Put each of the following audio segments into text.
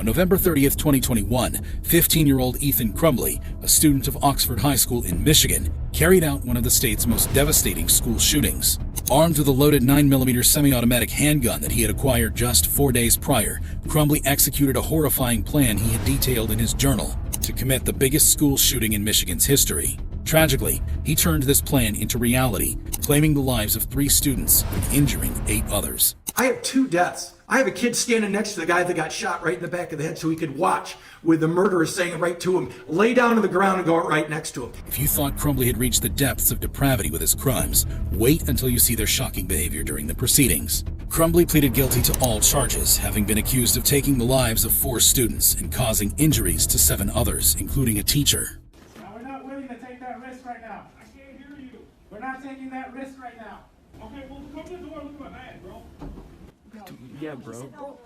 November 30th, 2021, 15-year-old Ethan Crumbley, a student of Oxford High School in Michigan, carried out one of the state's most devastating school shootings. Armed with a loaded 9mm semi-automatic handgun that he had acquired just 4 days prior, Crumbley executed a horrifying plan he had detailed in his journal to commit the biggest school shooting in Michigan's history. Tragically, he turned this plan into reality, claiming the lives of 3 students and injuring 8 others. I have 2 deaths. I have a kid standing next to the guy that got shot right in the back of the head so he could watch with the murderer saying right to him, lay down on the ground and go right next to him. If you thought Crumbley had reached the depths of depravity with his crimes, wait until you see their shocking behavior during the proceedings. Crumbley pleaded guilty to all charges, having been accused of taking the lives of 4 students and causing injuries to 7 others, including a teacher. Now, we're not willing to take that risk right now. I can't hear you. We're not taking that risk right now. Okay, well, come to the door. Look at my bag, bro. Yeah, bro.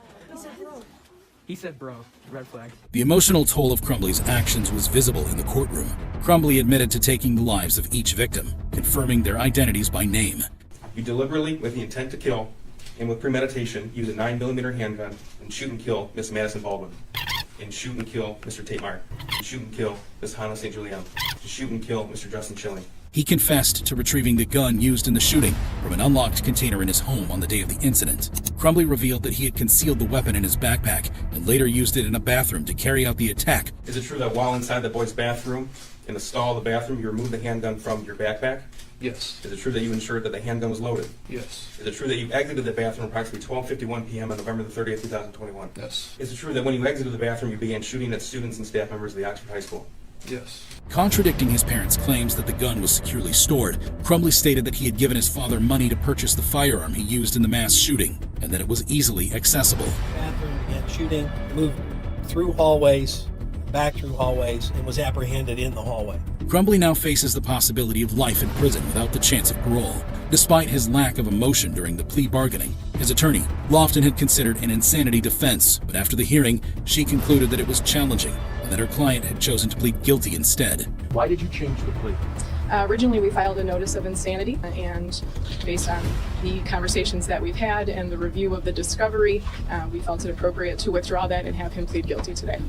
He said bro. Red flag. The emotional toll of Crumbley's actions was visible in the courtroom. Crumbley admitted to taking the lives of each victim, confirming their identities by name. You deliberately, with the intent to kill, and with premeditation, use a 9mm handgun and shoot and kill Miss Madison Baldwin, and shoot and kill Mr. Tate Meyer, and shoot and kill Miss Hannah St. Julian, and shoot and kill Mr. Justin Schilling. He confessed to retrieving the gun used in the shooting from an unlocked container in his home on the day of the incident. Crumbley revealed that he had concealed the weapon in his backpack and later used it in a bathroom to carry out the attack. Is it true that while inside the boys' bathroom, in the stall of the bathroom, you removed the handgun from your backpack? Yes. Is it true that you ensured that the handgun was loaded? Yes. Is it true that you exited the bathroom approximately 12:51 p.m. on November the 30th, 2021? Yes. Is it true that when you exited the bathroom, you began shooting at students and staff members of the Oxford High School? Yes. Contradicting his parents' claims that the gun was securely stored, Crumbley stated that he had given his father money to purchase the firearm he used in the mass shooting, and that it was easily accessible. Bathroom began shooting, moved through hallways, back through hallways, and was apprehended in the hallway. Crumbley now faces the possibility of life in prison without the chance of parole. Despite his lack of emotion during the plea bargaining, his attorney, Lofton, had considered an insanity defense, but after the hearing, she concluded that it was challenging and that her client had chosen to plead guilty instead. Why did you change the plea? Originally, we filed a notice of insanity, and based on the conversations that we've had and the review of the discovery, we felt it appropriate to withdraw that and have him plead guilty today.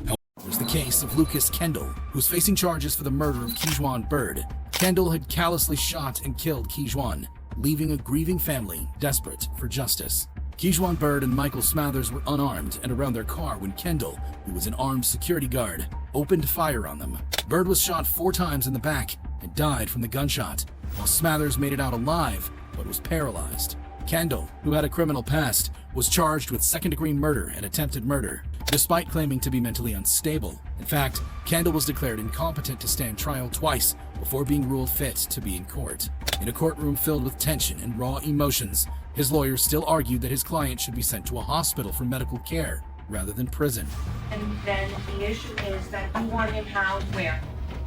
There's the case of Lucas Kendall, who's facing charges for the murder of Kejuan Bird. Kendall had callously shot and killed Kejuan, leaving a grieving family desperate for justice. Kejuan Bird and Michael Smathers were unarmed and around their car when Kendall, who was an armed security guard, opened fire on them. Bird was shot 4 times in the back and died from the gunshot, while Smathers made it out alive but was paralyzed. Kendall, who had a criminal past, was charged with second-degree murder and attempted murder, despite claiming to be mentally unstable. In fact, Kendall was declared incompetent to stand trial twice before being ruled fit to be in court. In a courtroom filled with tension and raw emotions, his lawyers still argued that his client should be sent to a hospital for medical care rather than prison. And then the issue is that you want him housed where?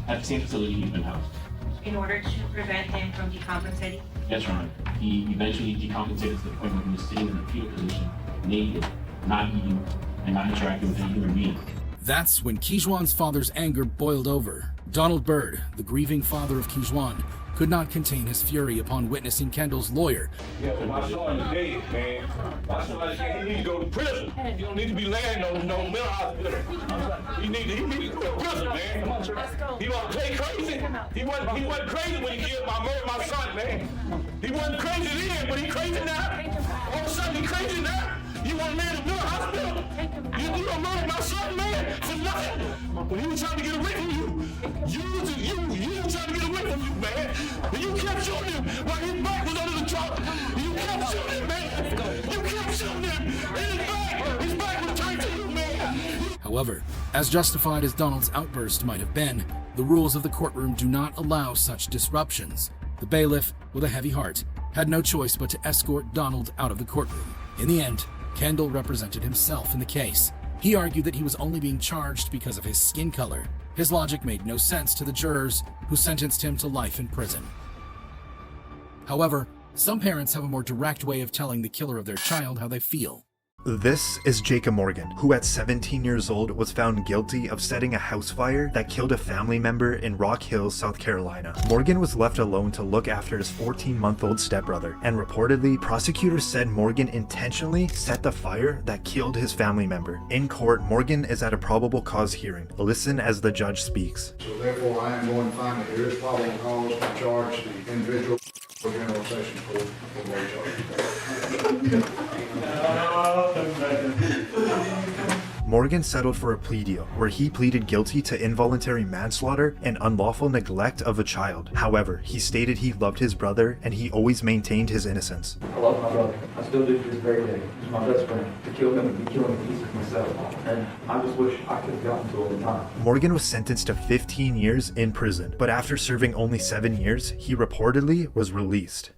At the same facility he's been housed. In order to prevent him from decompensating? Yes, Your Honor. He eventually decompensated to the point where he was sitting in a fetal position, naked, not eating, and not interacting with any human being. That's when Kejuan's father's anger boiled over. Donald Bird, the grieving father of Kejuan, could not contain his fury upon witnessing Kendall's lawyer. Yeah, my son is dead, man. My son is dead. He need to go to prison. He don't need to be laying no mental hospital. He need to go to prison, man. He want to play crazy. He wasn't crazy when he killed my son, man. He wasn't crazy then, but he crazy now. All of a sudden he crazy now. You want a man to mental hospital? You don't murder my son, man, for nothing. When he was trying to get away from you, you were trying to get away from you, man. And you kept shooting him while his back was under the truck. You kept shooting him, man. You kept shooting him. And his back was turned to you, man. However, as justified as Donald's outburst might have been, the rules of the courtroom do not allow such disruptions. The bailiff, with a heavy heart, had no choice but to escort Donald out of the courtroom. In the end, Kendall represented himself in the case. He argued that he was only being charged because of his skin color. His logic made no sense to the jurors, who sentenced him to life in prison. However, some parents have a more direct way of telling the killer of their child how they feel. This is Jacob Morgan, who at 17 years old was found guilty of setting a house fire that killed a family member in Rock Hill, South Carolina. Morgan was left alone to look after his 14-month-old stepbrother, and reportedly, prosecutors said Morgan intentionally set the fire that killed his family member. In court, Morgan is at a probable cause hearing. Listen as the judge speaks. So therefore, I am going to find that there is probable cause to charge the individual for general session court for more charges. Morgan settled for a plea deal, where he pleaded guilty to involuntary manslaughter and unlawful neglect of a child. However, he stated he loved his brother and he always maintained his innocence. I love my brother. I still do to this very day. He's my best friend. To kill him would be killing a piece of myself. And I just wish I could have gotten to him in time. Morgan was sentenced to 15 years in prison, but after serving only 7 years, he reportedly was released.